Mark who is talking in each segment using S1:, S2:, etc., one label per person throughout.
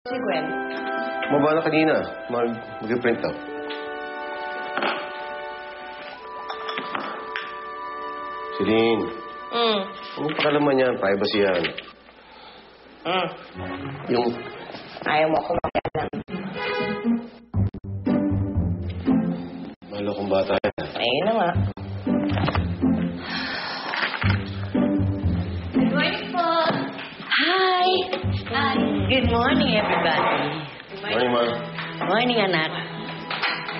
S1: Si Gwen.
S2: Maba na kanina. Mag-print out. Celine. Anong pakalaman niyan? Privacy yan. Yung...
S1: Ayaw mo ako mag-alam.
S2: Mahalo kong bata yan.
S1: Ayun na nga. Good morning po. Hi. Hi. Good morning, everybody.
S2: Morning, Ma.
S1: Morning, anak.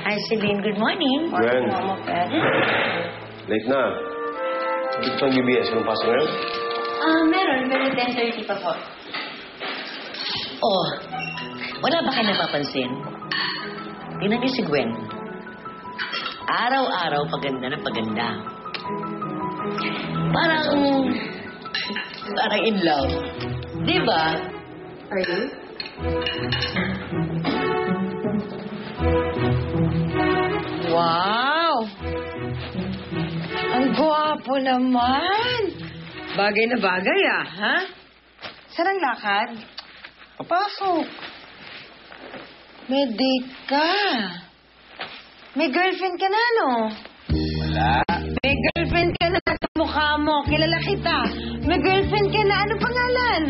S1: Hi, Celine. Good morning.
S2: Gwen.
S1: Mama, Fred.
S2: Late na. Dito ang BBS. Anong pasok ngayon?
S1: Meron. Pero 10:30 pa po. Oh, wala ba kayo napapansin? Tingnan niyo si Gwen. Araw-araw paganda na paganda. Parang in love. Di ba?
S3: Are you?
S4: Wow! Ang gwapo naman! Bagay na bagay, ha? Saan ang lakad? Papasok. May date ka. May girlfriend ka na, no?
S5: Wala.
S4: May girlfriend ka na sa mukha mo. Kilala kita. May girlfriend ka na. Anong pangalan?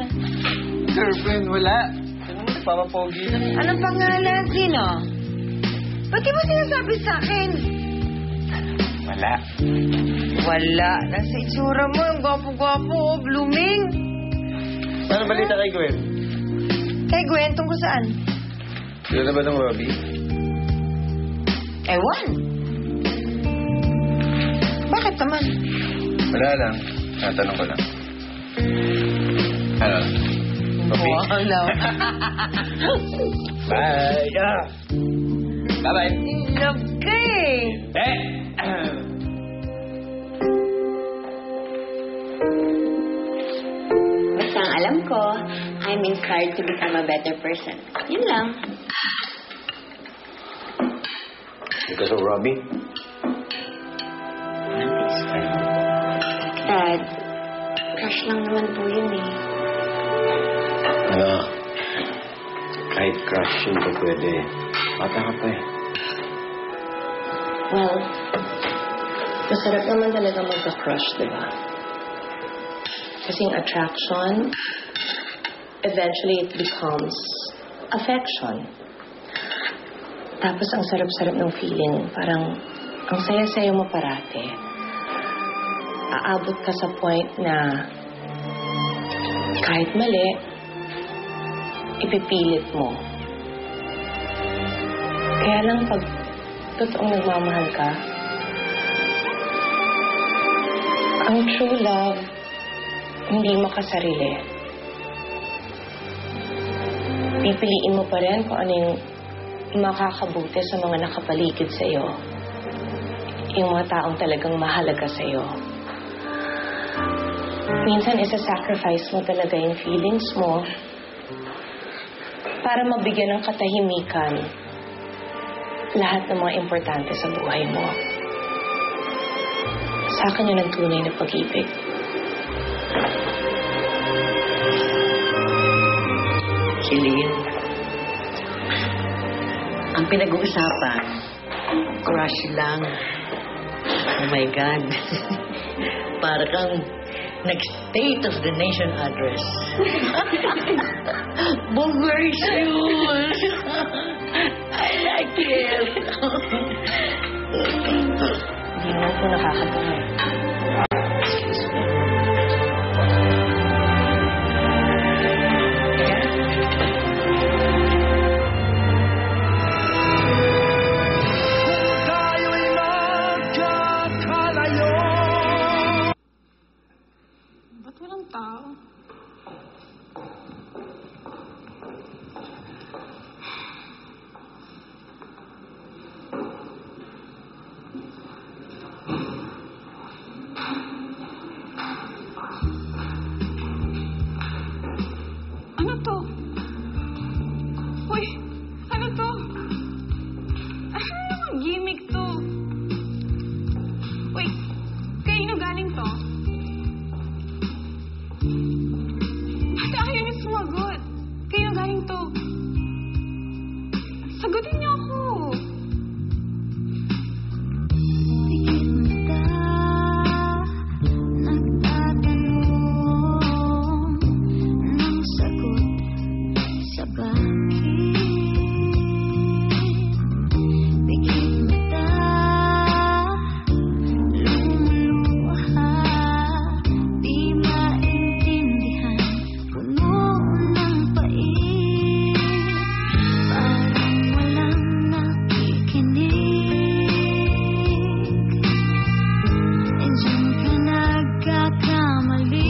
S5: Girlfriend, wala. Ano mo nagpapapogi?
S4: Anong pangalan? Sino? Ba't di mo sinasabi sa akin?
S5: Wala.
S4: Wala. Nasa itsura mo. Ang gwapo-gwapo. Blooming.
S5: Ano balita kay Gwen?
S4: Kay Gwen, tungkol saan?
S2: Sila na ba ng Robbie?
S4: Ewan. Bakit naman?
S5: Wala lang. Natanong ko lang. Ano? Robbie?
S4: Wala.
S5: Bye! Bye-bye!
S4: Love ka eh.
S3: Basta ang alam ko, I'm inspired to become a better person. Yun lang.
S2: Because of Robbie?
S3: Dad, crush lang naman po yun eh.
S2: Ano? Kahit crush yun pa pwede. Bata ka pa eh.
S3: Well, masarap naman talaga magka-crush, di ba? Kasing attraction, eventually it becomes affection. Tapos ang sarap-sarap ng feeling, parang ang saya-saya mo parate. Aabot ka sa point na kahit mali, ipipilit mo. Kaya lang pag totoong nagmamahal ka, ang true love, hindi makasarili. Pipiliin mo pa rin kung ano yung makakabuti sa mga nakapaligid sa iyo. Yung mga taong talagang mahalaga sa iyo. Minsan, isa-sacrifice mo talaga yung feelings mo para mabigyan ng katahimikan lahat ng mga importante sa buhay mo. Sa akin yun ang tunay na pag-ibig.
S1: Celine, ang pinag-uusapan, crush lang. Oh my God. Para kang nag-State of the Nation address. Bongversius! I like it.
S3: Hindi naman po nakakatawa.
S4: Ba't walang tao?
S6: sa bakit pikit mata lumuluha, di maintindihan, puno ng pait, parang walang nakikinig. And dyan ka nagkakamali.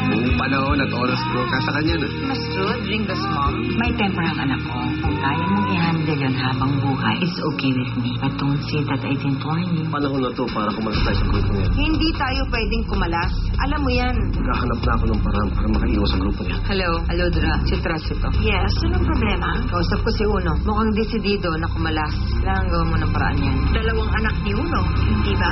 S5: Buong panahon at oras ko, kasa kanya na.
S4: Mas true, bring the mom. May temper ang anak ko. Kung kaya mong i-handle yun habang buhay, it's okay with me. But don't say that I didn't warn you.
S2: Panahon na to para kumalas tayo sa grupo niya.
S4: Hindi tayo pwedeng kumalas. Alam mo yan.
S2: Maghahanap na ako ng paraan para makaiwas sa grupo niya.
S4: Hello, Alodra. Si Trasito. Yes, anong problema? Kausap ko si Uno. Mukhang desidido na kumalas. Kailangan gawin mo ng paraan yan. 2 anak ni Uno, hindi ba?